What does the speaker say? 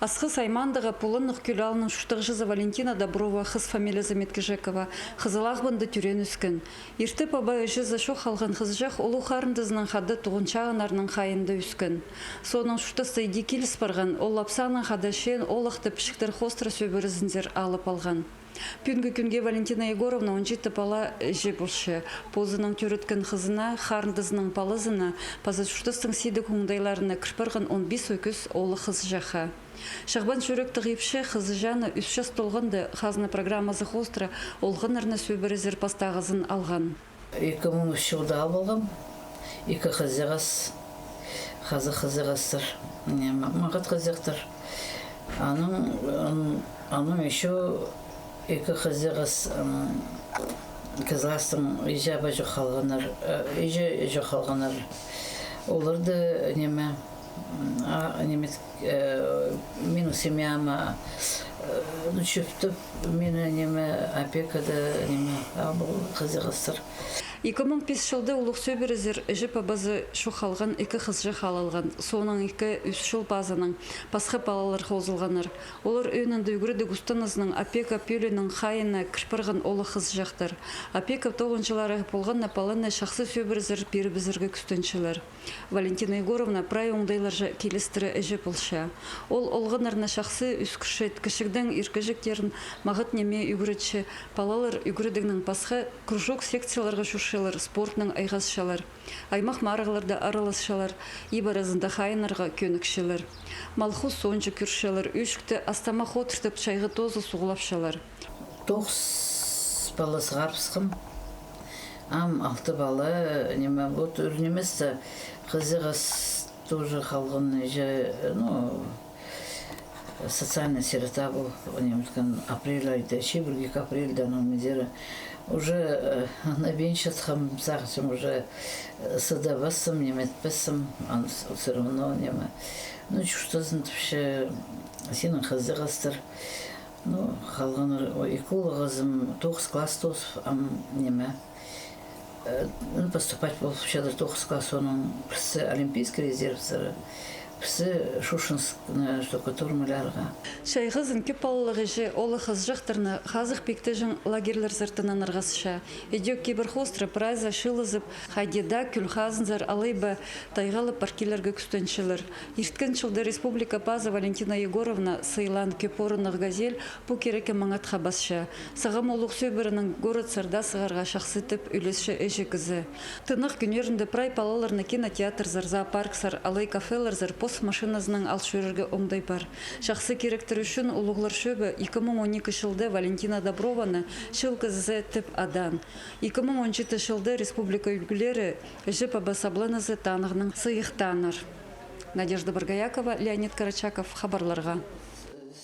Асхы саймандығы пулынық күлалының шуштығжызы Валентина Доброва қыз фамилия Заметкежекова қызылағбынды түрен үскін. Ерті паба өжізі шоқ алған қызжақ олу қарындызының қады тұғыншағынарының қайынды үскін. Соның шуштысы идекеліс барған, ол лапсаның қадашен олақты пішіктер хостра сөбірізіндер алып алған. Пүнгі күнге Валентина Егоровна 17 пала жебілші. Позының түріткін қызына, қарындызының палызына, пазашуштыстың седі күңдайларына кірпірғын 15 өкіс олы қыз жақа. Шағбан жүректі ғипші қызы жаны үш толғынды қазына программазы хостра олғынырны сөбірізір пастағызын алған. 2003 жылда алғым, 2 қызығыз, қызығыздар, мағыт қызықтыр. Аның еще 2 қызығыз қызғастың ижаба жоқалғанар, оларды менің семьяма шөптіп, мені опекада қызығастыр. 2005 жылда ұлық сөбірізір жіп абазы шоқалған 2 қызжы қалалған. Соның 2-3 жыл базының пасқа балалар қозылғаныр. Олар өйнінді үгірді густанызның опека пөлінің қайына кірпірғын олы қыз жақтыр. Опека 9 жылары болған напалыны шақсы сөбірізір бері бізіргі күстеншілер. Валентина Егоровна прай оңдайларжы келістірі жіп ұлша. Ол олғынарына шақсы үскішет кішігдің иркіжіктерін мағыт неме үгіретші палалар үгірдігінің пасқа кружок секцияларға спортның айғасшалар, аймақ марығыларда араласшалар, ибаразында қайынарға көнікшілер. Малху сонжы күршілер, үшікті астама хотыртып шайғы тозы суғылапшалар. 9 балы сығарпысқым, 6 балы неме бұд үрнеместі қызығыз тоже қалғын социальная сирота был, апрель айда, шебіргек апрельда, уже на венчатхам сағышым уже садабасым, неметпесім, все равно неме. Чуштазын түпші сенің қызығастыр. Қалғаныр экологызым 9 класс тосып, неме. Поступать был в 9 класс, оның бірсі олимпийский резервсары. Бірсі Шушинскіні штукатурмаларға. Шайғызын көп балылығы же олы қыз жақтырны қазық бекті жын лагерлер зыртынан ырғасыша. Едек кейбір хостра прайза шылызып, хайдеда күлхазынзар алайба тайғалы паркелерге күстеншілер. Ерткін жылды Республика Паза Валентина Егоровна сыйлан көп орынық газел бұ кереке маңатқа басша. Сағам олық сөбірінің город сарда сығарға шақсытып үлесші әжі кізі. Тынық күнерінде прай палаларны кинотеатр зар, зоопарк сар, алай кафелер зар, машинасының алшөрерге оңдай бар. Шақсы керектір үшін ұлығылар шөбі 2012 жылды Валентина Доброваны шыл кізі тіп адан. 2017 жылды республика үлгілері жіп абасабланызы танығының сыйықтаныр. Надежда Баргаякова, Леонид Карачаков, хабарларға.